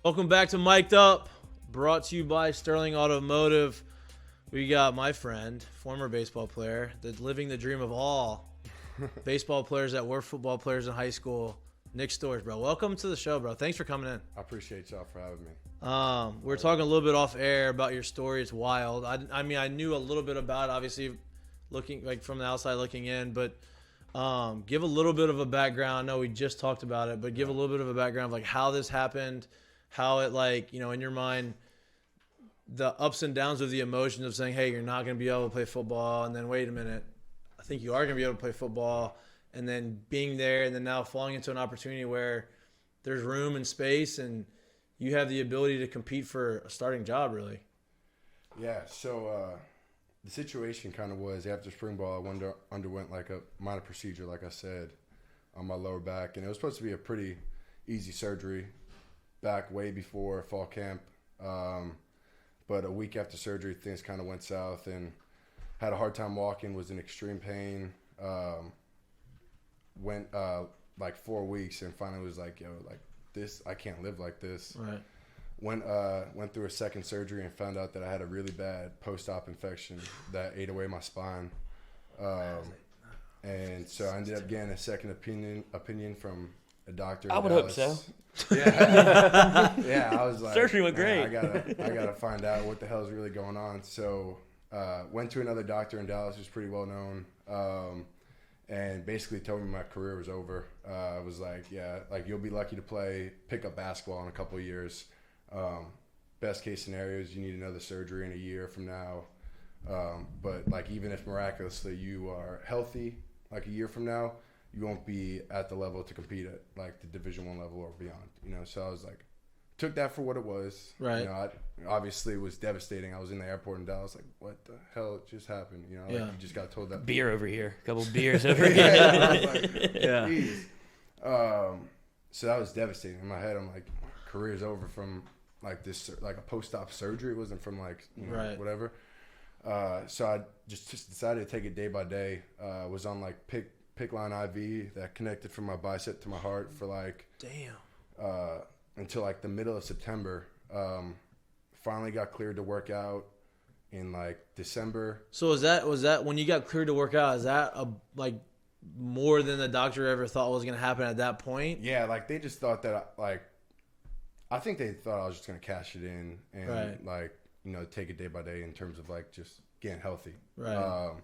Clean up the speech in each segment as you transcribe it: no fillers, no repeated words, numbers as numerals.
Welcome back to Mik'd Up, brought to you by Sterling Automotive. We got my friend, former baseball player, living the dream of all baseball players that were football players in high school, Nick Storz, bro. Welcome to the show, bro. Thanks for coming in. I appreciate y'all for having me. We were talking a little bit off air about your story. It's wild. I mean, I knew a little bit about it, obviously, looking like from the outside looking in, but give a little bit of a background. I know we just talked about it, but give a little bit of a background of like how this happened, how it like, you know, in your mind, the ups and downs of the emotions of saying, hey, you're not going to be able to play football. And then wait a minute, I think you are going to be able to play football. And then being there and then now falling into an opportunity where there's room and space and you have the ability to compete for a starting job, really. Yeah, so the situation kind of was after spring ball, I underwent like a minor procedure, like I said, on my lower back. And it was supposed to be a pretty easy surgery back way before fall camp. But a week after surgery, things kind of went south and had a hard time walking, was in extreme pain. Went like 4 weeks and finally was like, yo, like this, I can't live like this. Right. Went through a second surgery and found out that I had a really bad post-op infection that ate away my spine. And so I ended up getting a second opinion from a doctor. I would hope so. Yeah. Yeah, I was like, surgery went great. I gotta find out what the hell is really going on. So went to another doctor in Dallas who's pretty well known. And basically told me my career was over. I was like, yeah, like you'll be lucky to play pickup basketball in a couple of years. Best case scenario is you need another surgery in a year from now. But like even if miraculously you are healthy, like a year from now, you won't be at the level to compete at like the Division I level or beyond. You know, so I was like, took that for what it was. Right. You know, obviously it was devastating. I was in the airport in Dallas, like, what the hell just happened? You know, like you just got told that. Beer over here. A couple beers over here. I was like, Yeah. geez. So that was devastating. In my head, I'm like, career's over from like this, like a post-op surgery. It wasn't from like, you know, whatever. So I just decided to take it day by day. Was on like PICC line IV that connected from my bicep to my heart for like until like the middle of September. Finally got cleared to work out in like December. So was that when you got cleared to work out, is that like more than the doctor ever thought was going to happen at that point? Yeah, like they just thought that I think they thought I was just going to cash it in and like, you know, take it day by day in terms of like just getting healthy. Right.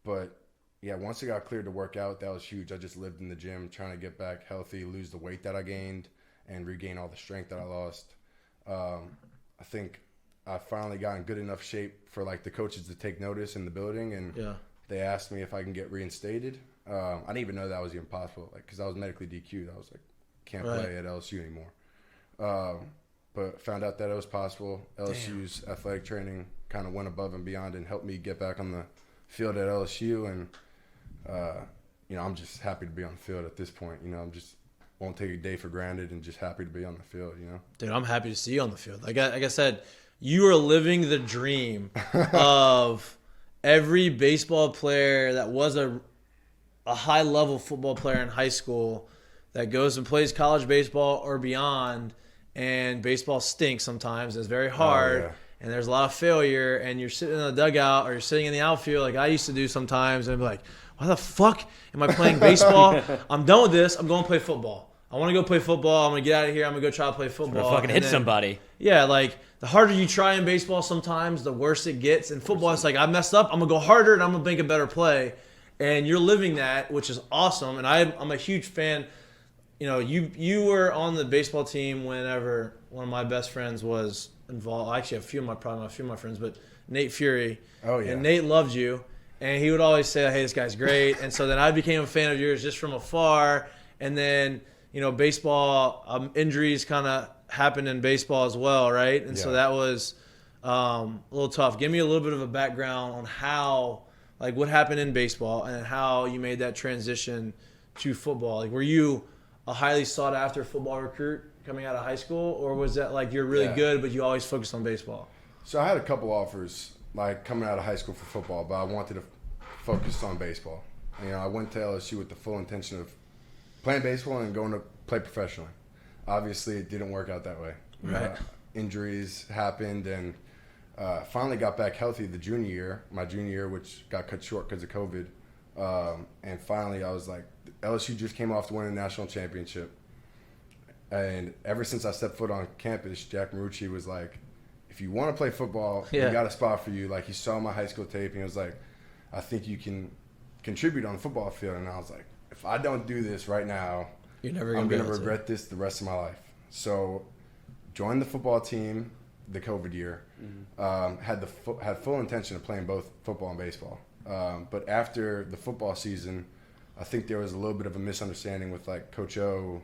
But yeah, once I got cleared to work out, that was huge. I just lived in the gym trying to get back healthy, lose the weight that I gained, and regain all the strength that I lost. I think I finally got in good enough shape for like the coaches to take notice in the building, and they asked me if I can get reinstated. I didn't even know that was even possible, like because I was medically DQ'd. I was like, can't play at LSU anymore. But found out that it was possible. LSU's athletic training kind of went above and beyond and helped me get back on the field at LSU, and you know, I'm just happy to be on the field at this point. You know, I'm just won't take a day for granted and just happy to be on the field, you know? Dude, I'm happy to see you on the field. Like I said, you are living the dream of every baseball player that was a high-level football player in high school that goes and plays college baseball or beyond, and baseball stinks sometimes. It's very hard, and there's a lot of failure, and you're sitting in the dugout or you're sitting in the outfield like I used to do sometimes, and be like, why the fuck am I playing baseball? I'm done with this. I'm going to play football. I want to go play football. I'm going to get out of here. I'm going to go try to play football. Fucking hit somebody. Yeah, like the harder you try in baseball sometimes, the worse it gets. In football, it's like I messed up. I'm going to go harder and I'm going to make a better play. And you're living that, which is awesome. And I'm a huge fan. You know, you were on the baseball team whenever one of my best friends was involved. Actually, a few of my friends, but Nate Fury. Oh, yeah. And Nate loved you. And he would always say, hey, this guy's great. And so then I became a fan of yours just from afar. And then, you know, baseball injuries kind of happened in baseball as well, right? And so that was a little tough. Give me a little bit of a background on how, like, what happened in baseball and how you made that transition to football. Like, were you a highly sought-after football recruit coming out of high school, or was that like you're really good but you always focused on baseball? So I had a couple offers, like, coming out of high school for football, but I wanted to focus on baseball. You know, I went to LSU with the full intention of playing baseball and going to play professionally. Obviously, it didn't work out that way. Right. Injuries happened, and finally got back healthy my junior year, which got cut short because of COVID. And finally, I was like, LSU just came off to win a national championship. And ever since I stepped foot on campus, Jack Marucci was like, if you want to play football, we got a spot for you. Like, he saw my high school tape, and he was like, I think you can contribute on the football field. And I was like, if I don't do this right now, I'm going to regret this the rest of my life. So joined the football team the COVID year. Had full intention of playing both football and baseball. But after the football season, I think there was a little bit of a misunderstanding with like Coach O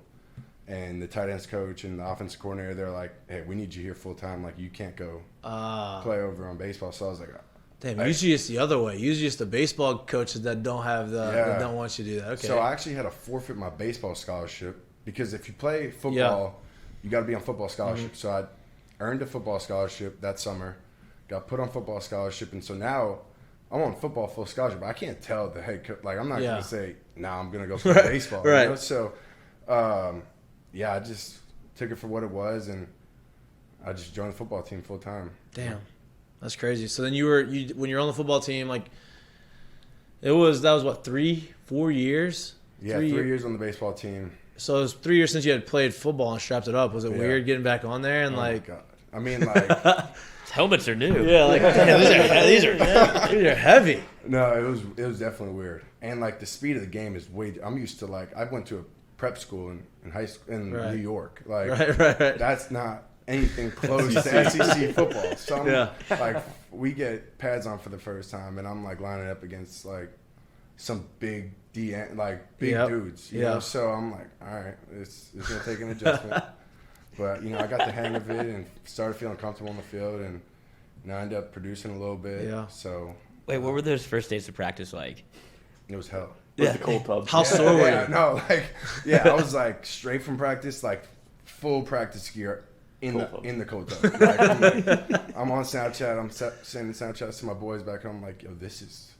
and the tight ends coach and the offensive coordinator. They're like, hey, we need you here full time. Like, you can't go play over on baseball. So I was like, damn, usually it's the other way. Usually it's the baseball coaches that don't have that don't want you to do that. Okay. So I actually had to forfeit my baseball scholarship because if you play football, you got to be on football scholarship. So I earned a football scholarship that summer, got put on football scholarship, and so now I'm on football full scholarship. I can't tell the head coach. Like, I'm not going to say, I'm going to go play baseball. Right. You know? So, I just took it for what it was, and I just joined the football team full time. Damn, that's crazy. So then when you're on the football team, like, that was what, 3-4 years? Yeah, 3 years on the baseball team. So it was 3 years since you had played football and strapped it up. Was it weird getting back on there and My God. I mean, like, helmets are new. Yeah, like, damn, these are heavy. No, it was definitely weird, and like the speed of the game is I'm used to, like, I went to a prep school in high school in New York. Like, right. That's not anything close to SEC football. So I'm like, we get pads on for the first time, and I'm like lining up against like some big dudes, you know. So I'm like, all right, it's gonna take an adjustment. But, I got the hang of it and started feeling comfortable on the field, and I ended up producing a little bit. Yeah. So. Wait, what were those first days of practice like? It was hell. The cold tub. How sore were you? No, I was like straight from practice, like full practice gear in the cold tub. Like, I'm on Snapchat. I'm sending Snapchats to my boys back home. I'm like, yo, this is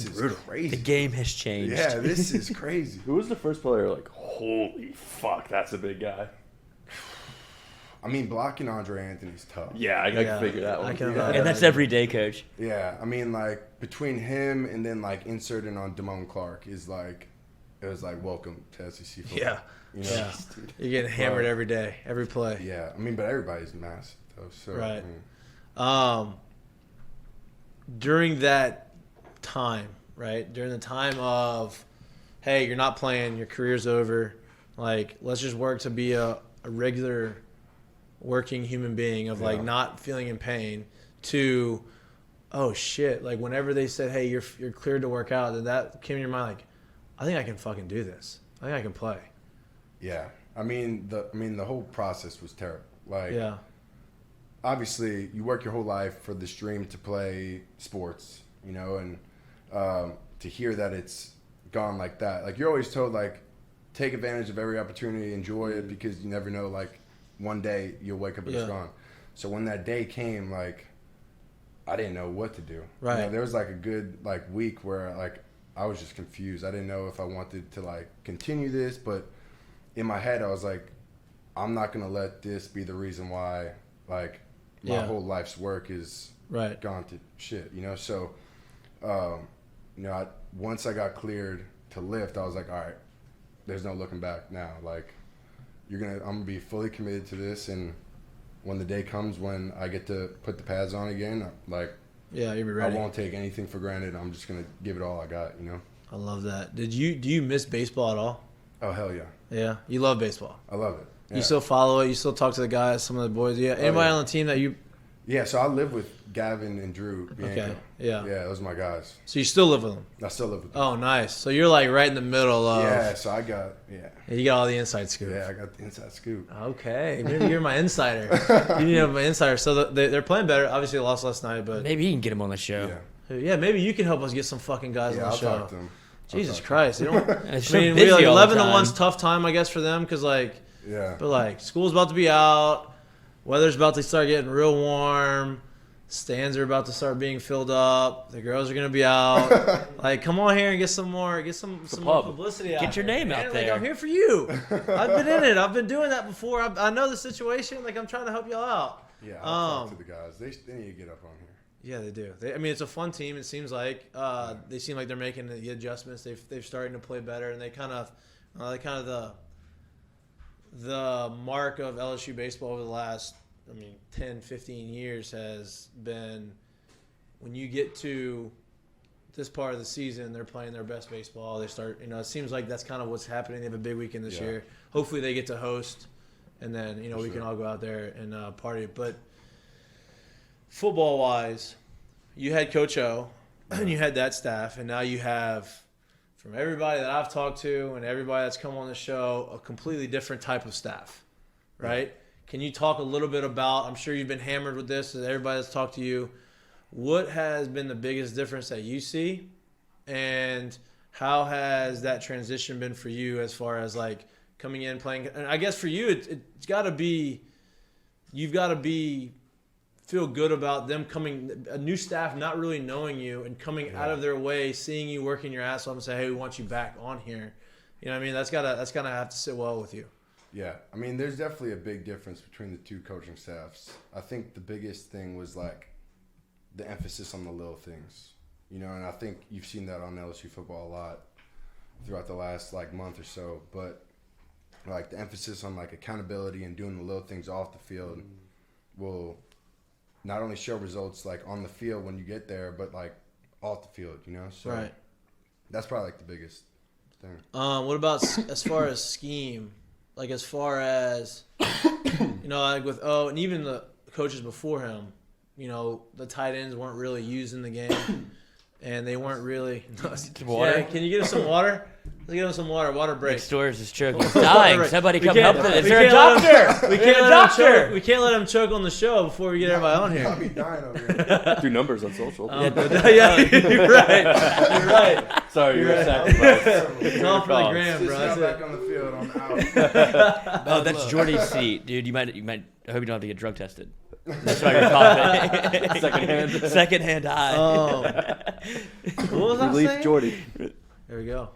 brutal. Crazy. The game has changed. Yeah, this is crazy. Who was the first player like, holy fuck, that's a big guy? I mean, blocking Andre Anthony's tough. Yeah, I can figure that one. And that's every day, coach. Yeah, I mean, like, between him and then, like, inserting on Damone Clark is, like, it was like, welcome to SEC football. Yeah. You know? Yeah. You're getting hammered every day, every play. Yeah. I mean, but everybody's massive, though. So, right. I mean. During that time, right, during the time of, hey, you're not playing, your career's over, like, let's just work to be a regular working human being of like not feeling in pain, to oh shit, like whenever they said, hey, you're cleared to work out, then that came in your mind like, I think I can fucking do this. I think I can play. Yeah. I mean the whole process was terrible. Like, obviously you work your whole life for this dream to play sports, and to hear that it's gone like that. Like, you're always told, like, take advantage of every opportunity, enjoy it, because you never know, like, one day you'll wake up and it's gone. So when that day came, like, I didn't know what to do. Right. There was like a good like week where like I was just confused. I didn't know if I wanted to like continue this, but in my head I was like, I'm not gonna let this be the reason why like my whole life's work is gone to shit. So once I got cleared to lift, I was like, all right, there's no looking back now. Like, I'm gonna be fully committed to this, and when the day comes when I get to put the pads on again, like, you'll be ready. I won't take anything for granted. I'm just gonna give it all I got. I love that. Do you miss baseball at all? Oh hell yeah. Yeah, you love baseball. I love it. Yeah. You still follow it. You still talk to the guys, some of the boys. Yeah. Anybody on the team that you? Yeah. So I live with Gavin and Drew. Bianco. Okay. Yeah. Yeah, those are my guys. So you still live with them? I still live with them. Oh, nice. So you're like right in the middle of. Yeah. So I got You got all the inside scoop. Yeah, I got the inside scoop. Okay, maybe you're my insider. You need to have my insider. So they're playing better. Obviously, they lost last night, but maybe you can get them on the show. Yeah. Maybe you can help us get some fucking guys on the I'll show. Talk to them. Jesus Christ, they don't. I mean, busy like all the 11-1's tough time, I guess, for them because like. Yeah. But like, school's about to be out. Weather's about to start getting real warm. Stands are about to start being filled up. The girls are gonna be out. Like, come on here and get some more more publicity out. Get your there, name man. out Like, there. I'm here for you. I've been in it. I've been doing that before. I know the situation. Like, I'm trying to help y'all out. Yeah, I'll talk to the guys. They need to get up on here. Yeah, they do. I mean, it's a fun team. It seems like they seem like they're making the adjustments. They've starting to play better, and they kind of the mark of LSU baseball over the last 10, 15 years has been when you get to this part of the season, they're playing their best baseball. They start, it seems like that's kind of what's happening. They have a big weekend this year. Hopefully, they get to host, and then we can all go out there and party. But football-wise, you had Coach O, and you had that staff, and now you have, from everybody that I've talked to and everybody that's come on the show, a completely different type of staff, right? Yeah. Can you talk a little bit about, I'm sure you've been hammered with this, and everybody that's talked to you, what has been the biggest difference that you see, and how has that transition been for you as far as, like, coming in, playing? And I guess for you, it's got to be, you've got to feel good about them coming, a new staff not really knowing you and coming out of their way, seeing you working your ass off and say, hey, we want you back on here. You know what I mean? That's gotta have to sit well with you. Yeah. I mean, there's definitely a big difference between the two coaching staffs. I think the biggest thing was, like, the emphasis on the little things. And I think you've seen that on LSU football a lot throughout the last, like, month or so. But, like, the emphasis on, like, accountability and doing the little things off the field will not only show results, like, on the field when you get there, but, like, off the field, So right. That's probably, like, the biggest thing. What about as far as scheme? Like, as far as, like with and even the coaches before him, the tight ends weren't really used in the game, and they weren't really. Water? Yeah, can you get us some water? Let's get him some water. Water break. Storz is choking. He's dying. Somebody come help him. Is we there a can't let doctor? We can't let him choke. We can't let him choke on the show before we get everybody on I'll here. be dying over here. Do numbers on social. Yeah, you're right. You're right. Sorry, you're a right. sacrifice. It's all for the gram, Just bro. got That's back it. on the field. I'm out. Oh, that's Jordy's seat, dude. You might. I hope you don't have to get drug tested. That's why you're coughing. Secondhand high. What was I Release saying? Jordy. There we go.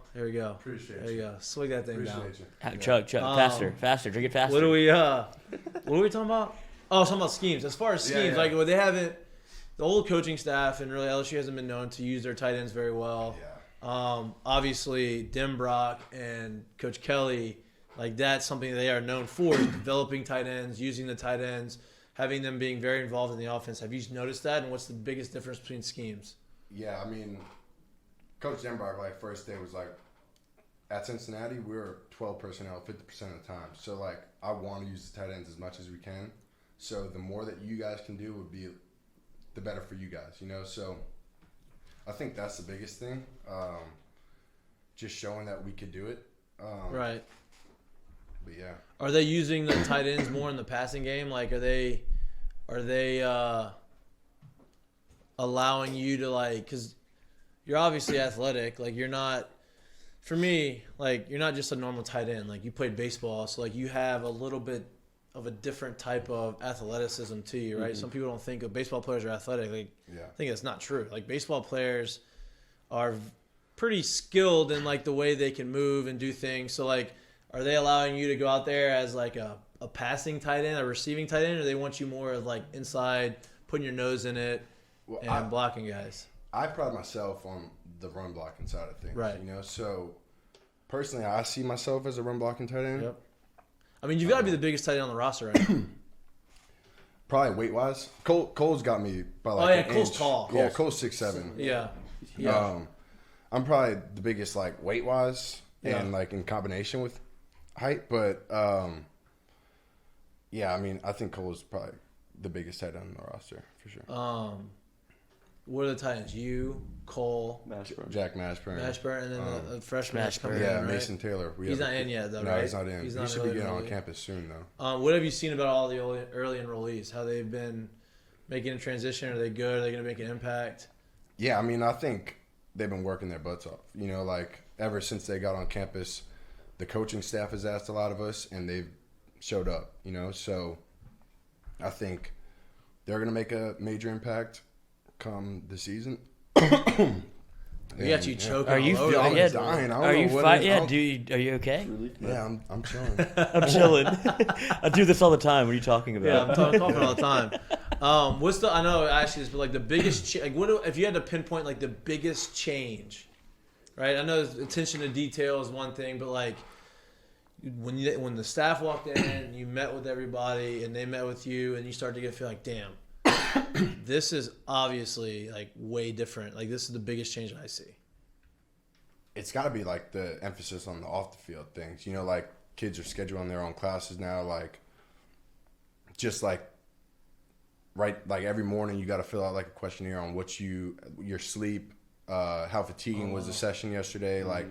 Appreciate There you go. Swig that thing Appreciate down. you. Chug. Faster. Drink it faster. What are we talking about? Oh, talking about schemes. As far as schemes, Yeah. like, well, they haven't. The old coaching staff and really LSU hasn't been known to use their tight ends very well. Yeah. Obviously, Denbrock and Coach Kelly, like, that's something they are known for, is developing tight ends, using the tight ends, having them being very involved in the offense. Have you noticed that? And what's the biggest difference between schemes? Yeah, I mean, Coach Denbrock, like, first day was like, at Cincinnati, we were 12 personnel 50% of the time. So, like, I want to use the tight ends as much as we can. So, the more that you guys can do would be the better for you guys, So, I think that's the biggest thing. Just showing that we could do it. Right. But, yeah. Are they using the tight ends more in the passing game? Like, are they allowing you to, like, because you're obviously athletic. Like, you're not, for me, like, you're not just a normal tight end. Like, you played baseball, so, like, you have a little bit of a different type of athleticism to you, right? Mm-hmm. Some people don't think of baseball players are athletic. Like, I think that's not true. Like, baseball players are pretty skilled in, like, the way they can move and do things. So, like, are they allowing you to go out there as, like, a passing tight end, a receiving tight end, or they want you more of, like, inside, putting your nose in it and blocking guys? I pride myself on the run blocking side of things. Right. So, personally, I see myself as a run blocking tight end. Yep. I mean, you've got to be the biggest tight end on the roster right now. Probably weight-wise. Cole's got me by, like, an Cole's inch. tall. Yeah, Cole's 6'7". Yeah. I'm probably the biggest, like, weight-wise and, like, in combination with height. But, yeah, I mean, I think Cole's probably the biggest tight end on the roster for sure. What are the tight ends? You, Cole, Jack Mashburn. and then the freshman that's coming Yeah, in, right? Mason Taylor. He's not in yet, though, no, right? he's not in. He's He not should really be getting on early. campus soon, though. What have you seen about all the early enrollees? How they've been making a transition? Are they good? Are they going to make an impact? Yeah, I mean, I think they've been working their butts off. Like, ever since they got on campus, the coaching staff has asked a lot of us, and they've showed up, So I think they're going to make a major impact come the season. We got you choking. Are you all over I'm it. dying. I don't Are know you what fine? it is. Yeah, are you okay? Yeah, I'm chilling. I'm chilling. I do this all the time. What are you talking about? Yeah, I'm talking all the time. What's the? I know I asked you this, but like the biggest, like if you had to pinpoint like the biggest change, right? I know attention to detail is one thing, but like when the staff walked in, you met with everybody, and they met with you, and you start to feel like, damn, this is obviously like way different. Like this is the biggest change I see. It's got to be like the emphasis on the off the field things. You know, like kids are scheduling their own classes now. Like just like like every morning you got to fill out like a questionnaire on your sleep, how fatiguing was the session yesterday, like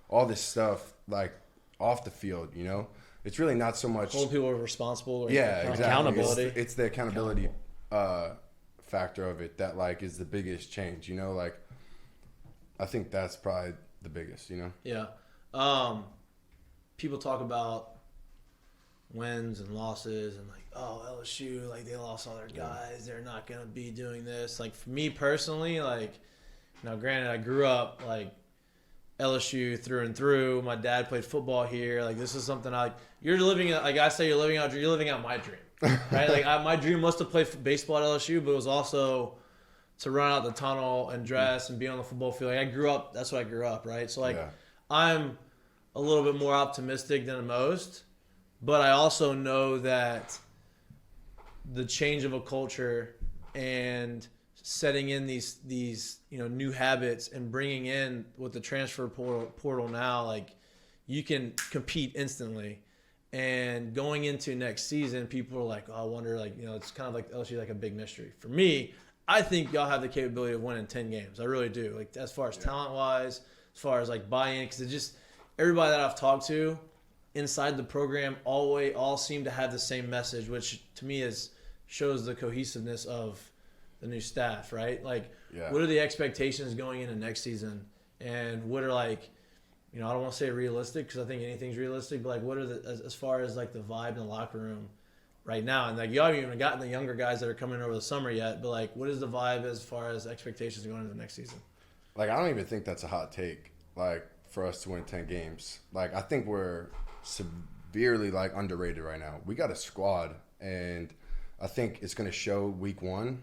all this stuff like off the field. You know, it's really not so much Hold people responsible. Or exactly. accountability. It's the accountability factor of it that like is the biggest change. You know, like I think that's probably the biggest. You know. Yeah. People talk about wins and losses and like, oh, LSU, like they lost all their guys. They're not going to be doing this. Like for me personally, like, now granted I grew up like LSU through and through. My dad played football here. Like this is something you're living out my dream, right? Like my dream was to play baseball at LSU, but it was also to run out the tunnel and dress and be on the football field. Like that's what I grew up, right? So like I'm a little bit more optimistic than most, but I also know that the change of a culture and setting in these new habits and bringing in with the transfer portal now, like you can compete instantly. And going into next season, people are like, oh, I wonder, like, it's kind of like LSU, like a big mystery. For me, I think y'all have the capability of winning 10 games. I really do. Like as far as talent-wise, as far as like buy-in, because it just everybody that I've talked to inside the program all seem to have the same message, which to me shows the cohesiveness of the new staff, right? Like, what are the expectations going into next season, and what are like, I don't want to say realistic because I think anything's realistic, but like, what are as far as like the vibe in the locker room right now? And like, you haven't even gotten the younger guys that are coming over the summer yet, but like, what is the vibe as far as expectations going into the next season? Like, I don't even think that's a hot take. Like, for us to win 10 games, like I think we're severely like underrated right now. We got a squad, and I think it's going to show week 1.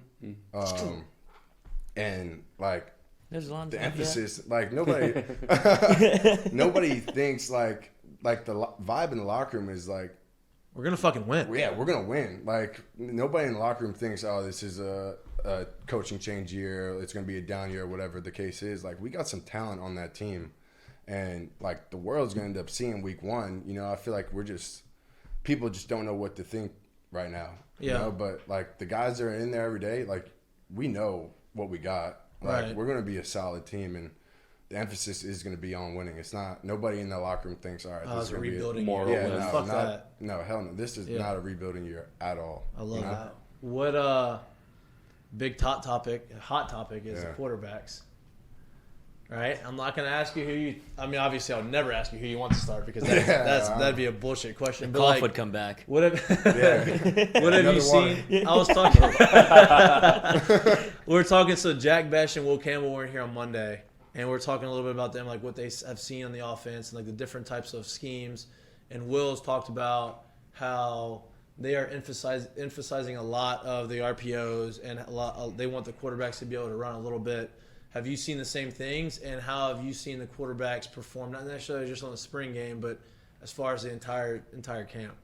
And like the emphasis, like nobody thinks like the vibe in the locker room is like we're gonna fucking win. Yeah, we're gonna win. Like nobody in the locker room thinks, oh, this is a coaching change year. It's gonna be a down year, whatever the case is. Like we got some talent on that team, and like the world's gonna end up seeing week 1. I feel like people just don't know what to think right now. You know? But like the guys that are in there every day, like we know what we got. Like we're gonna be a solid team, and the emphasis is gonna be on winning. It's not nobody in the locker room thinks, all right, this is gonna rebuilding be year. Yeah, Fuck that. No, hell no. This is not a rebuilding year at all. I love that. What big hot topic is the quarterbacks. Right? I'm not going to ask you obviously I'll never ask you who you want to start because that'd be a bullshit question. The cough would come back. What have you seen? I was talking. We were talking. So Jack Besh and Will Campbell were here on Monday, and we're talking a little bit about them, like what they have seen on the offense and like the different types of schemes. And Will's talked about how they are emphasizing a lot of the RPOs, and they want the quarterbacks to be able to run a little bit. Have you seen the same things, and how have you seen the quarterbacks perform? Not necessarily just on the spring game, but as far as the entire camp.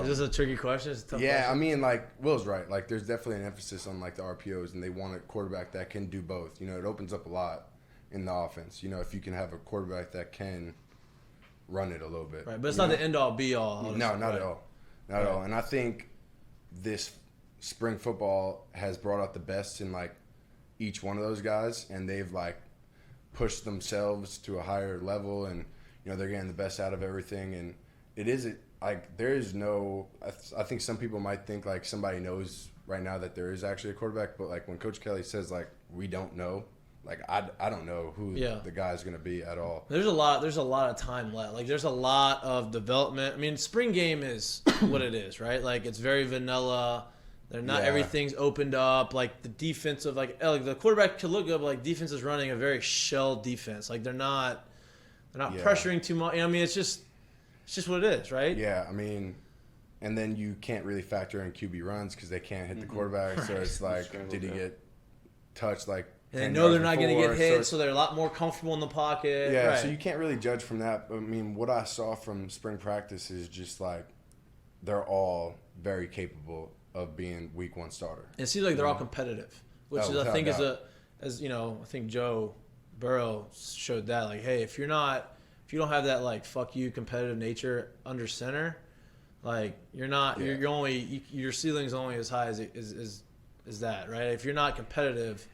Is this a tricky question? It's a tough question. I mean, like Will's right. Like, there's definitely an emphasis on like the RPOs, and they want a quarterback that can do both. It opens up a lot in the offense. If you can have a quarterback that can run it a little bit. Right, but it's not the end all be all. No, not at all. Not at all. And I think this spring football has brought out the best in like each one of those guys, and they've like pushed themselves to a higher level, and they're getting the best out of everything. And it isn't like there is no. I think some people might think like somebody knows right now that there is actually a quarterback, but like when Coach Kelly says like we don't know, like I don't know who the guy's gonna be at all. There's a lot of time left. Like there's a lot of development. I mean, spring game is what it is, right? Like it's very vanilla. They're not everything's opened up. Like the defensive, like the quarterback could look good, but like defense is running a very shell defense. Like they're not pressuring too much. You know what I mean, it's just what it is, right? Yeah, I mean, and then you can't really factor in QB runs because they can't hit the quarterback. So it's like, did he get touched? Like, and they know they're not going to get hit, so they're a lot more comfortable in the pocket. Yeah, right. So you can't really judge from that. I mean, what I saw from spring practice is just like they're all very capable of being week 1 starter. It seems like they're all competitive, which is I think as you know, I think Joe Burrow showed that, like, hey, if you don't have that like fuck you competitive nature under center, like you're not your ceiling's only as high as that, right? If you're not competitive,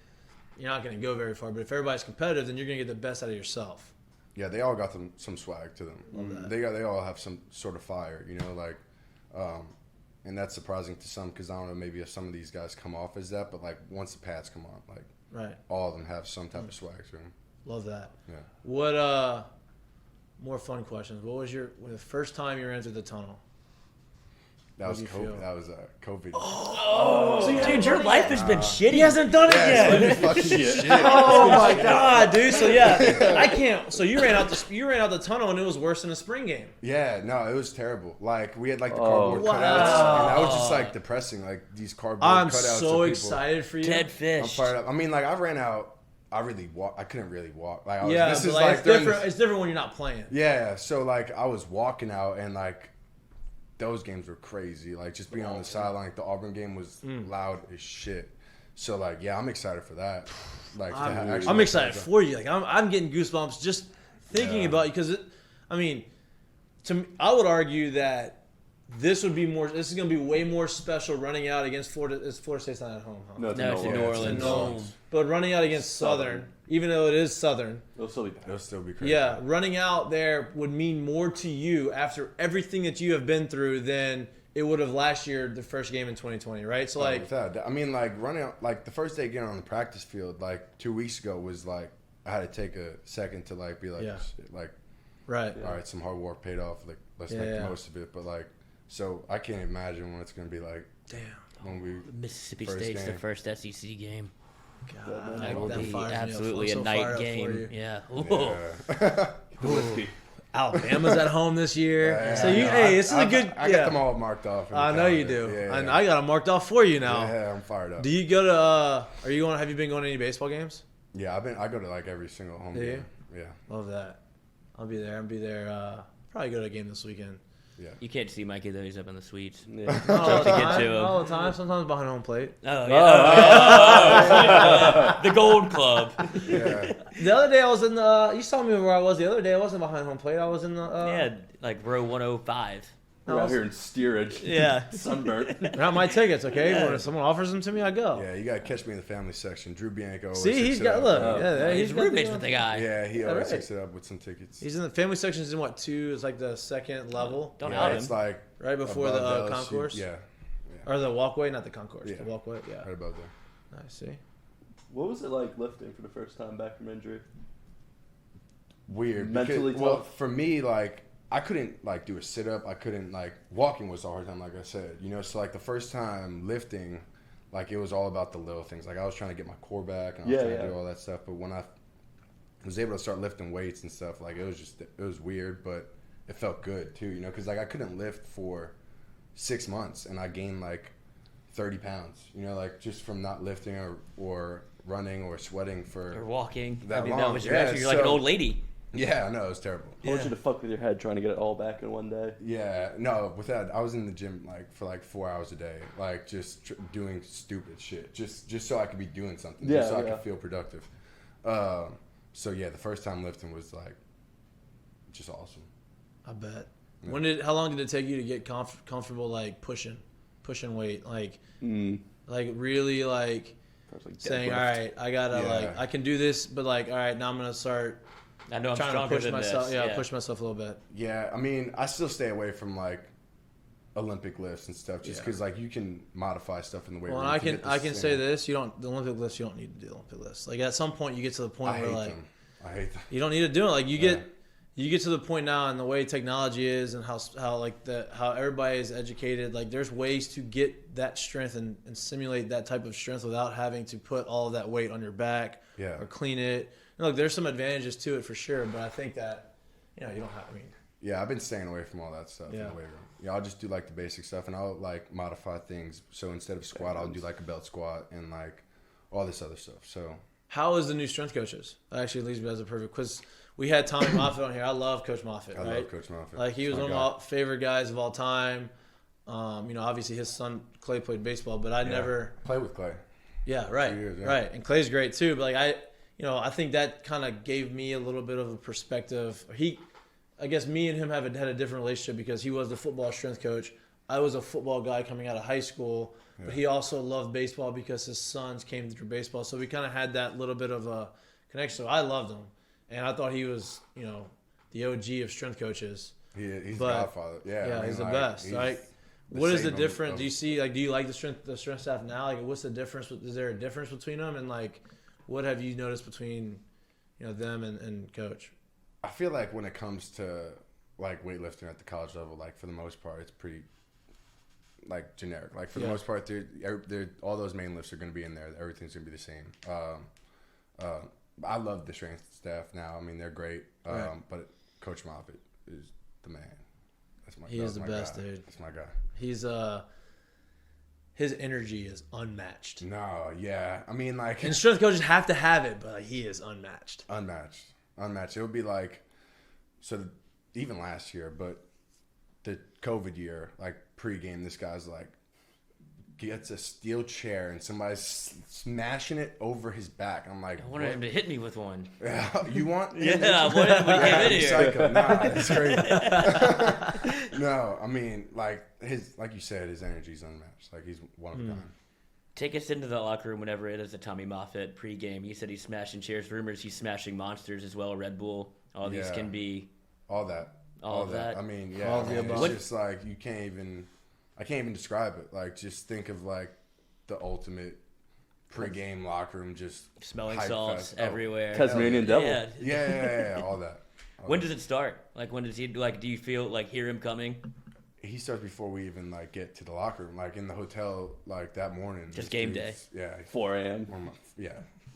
you're not going to go very far. But if everybody's competitive, then you're going to get the best out of yourself. Yeah, they all got some swag to them. They all have some sort of fire, you know, like, and that's surprising to some because I don't know, maybe if some of these guys come off as that, but like once the pads come on, like all of them have some type of swag to them. Love that. Yeah. What more fun questions? What was the first time you ran through the tunnel? That was COVID. That was COVID. So, dude, your life has been shitty. He hasn't done it yet. Fucking shit. Oh my god, dude. So I can't. So you ran out the tunnel and it was worse than a spring game. Yeah, no, it was terrible. Like we had like the cardboard cutouts, and that was just like depressing. Like these cardboard I'm cutouts. so excited for you. Dead fish. I'm fired up. I mean, like I ran out. I couldn't really walk. Like this is like it's different. It's different when you're not playing. Yeah, so like I was walking out and like. Those games were crazy. Like just being on the sideline, like the Auburn game was loud as shit. So like, yeah, I'm excited for that. Like, I'm excited for you. Like I'm getting goosebumps just thinking about you because I mean, to me, I would argue that this is going to be way more special running out against Florida. Florida State's not at home, huh? No, it's in New Orleans. But running out against Southern, even though it is Southern, It'll still be bad. It'll still be crazy. yeah, running out there would mean more to you after everything that you have been through than it would have last year, the first game in 2020, right? So like, I mean, like running out, like the first day getting on the practice field, like 2 weeks ago was like I had to take a second to like be like, shit, like, right, all right, some hard work paid off. Like let's make the most of it. But like, so I can't imagine what it's gonna be like. Damn. When we Mississippi State's the first SEC game. God, That will be fires me up. absolutely I'm a so night fired up for game. you. Yeah. Whiskey. Alabama's at home this year. Yeah, So this is a good. I got them all marked off. I know you do. Yeah, And I got them marked off for you now. Yeah, I'm fired up. Do you go to? Are you going? Have you been going to any baseball games? Yeah, I go to like every single home game. Yeah. Love that. I'll be there. Probably go to a game this weekend. Yeah. You can't see Mikey though; he's up in the suites. Yeah. Not all the to get time. to him. Not all the time. Sometimes behind home plate. Oh yeah. The Gold Club. Yeah. The other day I was in the. You saw me where I was the other day. I wasn't behind home plate. I was in the. Yeah, like row 105. We're out here in steerage. Yeah. Sunburnt. They're not my tickets, okay? Yeah. When someone offers them to me, I go. Yeah, you gotta catch me in the family section. Drew Bianco. always See, hooks he's it got up. look. He's got roommates the- with the guy. Yeah, he always right. hooks it up with some tickets. He's in the family section's in what 2? It's like the second level, Don't yeah, out him. it's like right before above the LSU. concourse. Yeah, Or the walkway, not the concourse. Yeah. The walkway. Yeah. right above there. Nice. See. What was it like lifting for the first time back from injury? Weird. Mentally because, well, tough? for me, like I couldn't like do a sit up. I couldn't like walking was the hard time. Like I said, you know. So like the first time lifting, like it was all about the little things. Like I was trying to get my core back and I was trying to do all that stuff. But when I was able to start lifting weights and stuff, like it was weird, but it felt good too. You know, because like I couldn't lift for 6 months and I gained like 30 pounds. You know, like just from not lifting or running or sweating for Or walking. That That long. was your Yeah, answer. You're like an so- old lady. Yeah, I know, it was terrible. I want you to fuck with your head trying to get it all back in one day. Yeah, no, with that, I was in the gym like for like 4 hours a day, like just doing stupid shit, just so I could be doing something, just so I could feel productive. So yeah, the first time lifting was like just awesome. I bet. Yeah. How long did it take you to get comfortable like pushing weight, like really like saying, all right, I gotta like I can do this, but like all right, now I'm gonna start. I know I'm trying to stronger push than myself. this. Yeah, push myself a little bit. Yeah, I mean, I still stay away from like Olympic lifts and stuff, just Yeah. because like you can modify stuff in the weight Well, room. and to get the I can say same- this: the Olympic lifts. You don't need to do Olympic lifts. Like at some point, you get to the point I where hate like them. I hate them. you don't need to do it. Like Yeah. you get to the point now, and the way technology is, and how everybody is educated. Like there's ways to get that strength and simulate that type of strength without having to put all of that weight on your back Yeah. or clean it. And look, there's some advantages to it for sure, but I think that you don't have. I mean, Yeah, I've been staying away from all that stuff in Yeah. the weight room. Yeah, I'll just do like the basic stuff, and I'll like modify things. So instead of squat, I'll do like a belt squat and like all this other stuff. So how is the new strength coaches? That actually leads me as a perfect because we had Tommy Moffitt on here. I love Coach Moffitt. I Right? love Coach Moffitt. Like he was He's one my of my favorite guys of all time. Obviously his son Clay played baseball, but I guy. never. Play with Clay. Yeah, right, 2 years, yeah. right. And Clay's great too. But like I think that kind of gave me a little bit of a perspective. I guess me and him had a different relationship because he was the football strength coach. I was a football guy coming out of high school, but he also loved baseball because his sons came through baseball. So we kind of had that little bit of a connection. So I loved him, and I thought he was, the OG of strength coaches. He's But- the godfather. Yeah, Yeah, I mean, he's the like, best. he's Right? the What is the same difference? of- Do you see do you like the strength staff now? Like, what's the difference? Is there a difference between them? And like, what have you noticed between, them and coach? I feel like when it comes to like weightlifting at the college level, like for the most part, it's pretty like generic. Like for the Yeah. most part, they're all those main lifts are going to be in there. Everything's going to be the same. I love the strength staff now. I mean, they're great. Right. But Coach Moffitt is the man. He is the best, guy. dude. That's my guy. He's his energy is unmatched. No, yeah. I mean, like And strength coaches have to have it, but he is unmatched. unmatched. It would be like even last year, but the COVID year, like pregame, this guy's like gets a steel chair and somebody's smashing it over his back. I'm like, I wanted him to hit me with one. you want? Yeah, I wanted him when he came in you here. psycho. Nah, that's crazy. No, I mean, like you said, his energy's unmatched. Like he's one of a kind. Take us into the locker room whenever it is a Tommy Moffitt pregame. You said he's smashing chairs. Rumors he's smashing Monsters as well, Red Bull. All these Yeah. can be. All that. All of that. I mean, yeah. All of the It's above. just like I can't even describe it. Like, just think of like the ultimate pregame locker room, just Smelling hype salts fest. Oh, everywhere. Tasmanian devil. Yeah. yeah, all that. When does it start? Like, when does he, like, do you feel, like, hear him coming? He starts before we even like get to the locker room, like in the hotel, like that morning. Just This game dude's- Yeah, 4 a.m.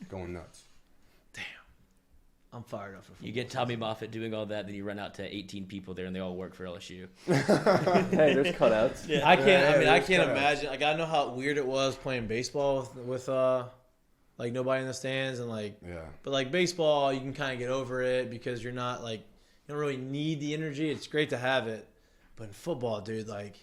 going nuts. I'm fired up for football. You get Tommy Moffitt doing all that, then you run out to 18 people there, and they all work for LSU. Hey, there's cutouts. I can't. Yeah, I mean, I there's can't cutouts. imagine. Like, I know how weird it was playing baseball with like nobody in the stands and like. Yeah, But like baseball, you can kind of get over it because you're not like you don't really need the energy. It's great to have it, but in football, dude, like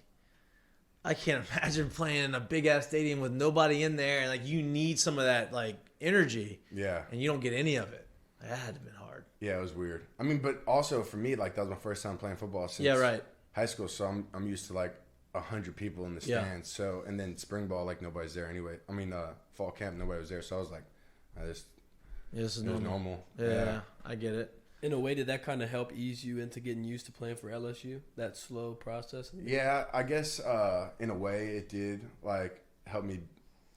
I can't imagine playing in a big ass stadium with nobody in there and like you need some of that like energy yeah, and you don't get any of it. Like, that had to have been hard. yeah. It was weird. I mean, but also for me, like that was my first time playing football since Yeah, right. high school. So I'm used to like 100 people in the Yeah. stands. So and then spring ball, like nobody's there anyway. I mean, fall camp, nobody was there. So I was like, this Yeah, this is it was normal. normal. Yeah, I get it. In a way, did that kind of help ease you into getting used to playing for LSU? That slow process? Yeah, I guess in a way it did like help me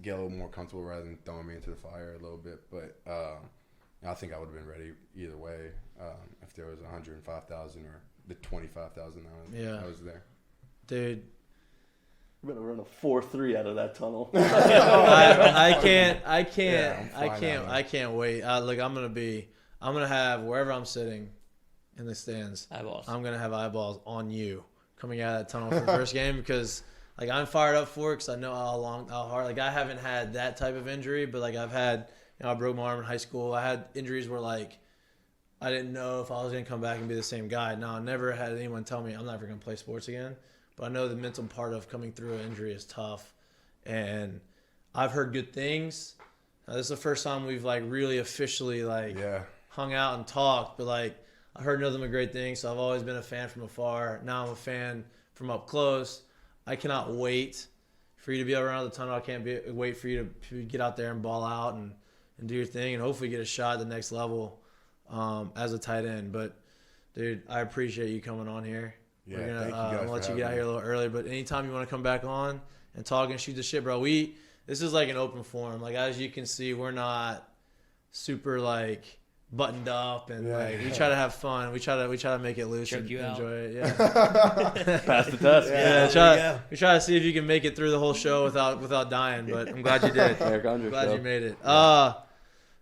get a little more comfortable rather than throwing me into the fire a little bit. But I think I would have been ready either way if there was 105,000 or the 25,000 Yeah. I was there. Dude, We're gonna run a 4-3 out of that tunnel. I Yeah, can't wait. Look, I'm gonna have wherever I'm sitting in the stands. Eyeballs. I'm gonna have eyeballs on you coming out of that tunnel for the first game because like I'm fired up for it because I know how hard. Like I haven't had that type of injury, but like I've had, I broke my arm in high school. I had injuries where like I didn't know if I was gonna come back and be the same guy. Now I never had anyone tell me I'm never gonna play sports again, but I know the mental part of coming through an injury is tough, and I've heard good things. Now, this is the first time we've like really officially like Yeah. hung out and talked, but like I heard nothing but great things. So I've always been a fan from afar. Now I'm a fan from up close. I cannot wait for you to be around the tunnel. I can't wait for you to get out there and ball out and do your thing and hopefully get a shot at the next level as a tight end. But dude, I appreciate you coming on here. Yeah, We're gonna thank you guys for let you having get out me. here a little early, but anytime you want to come back on and talk and shoot the shit, bro. This is like an open forum. Like as you can see, we're not super like buttoned up, and like we try to have fun. We try to make it loose Choke and you out. enjoy it. Yeah. Pass the test. Yeah, we try to see if you can make it through the whole show without dying. But I'm glad you did. Eric Andre Glad show. you made it.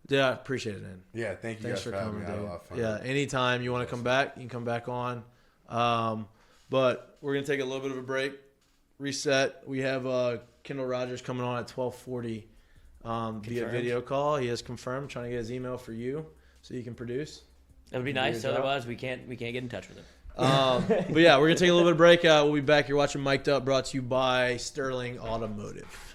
Yeah, appreciate it, man. Yeah, thank you Thanks guys for for having coming, me. I had a dude. lot of fun. Yeah, anytime you want to come back, you can come back on. But we're gonna take a little bit of a break, reset. We have Kendall Rogers coming on at 12:40 via video call. He has confirmed. Trying to get his email for you so you can produce. That would be Do nice. your job. Otherwise, we can't get in touch with him. But yeah, we're gonna take a little bit of break. We'll be back. You're watching Mik'd Up, brought to you by Sterling Automotive.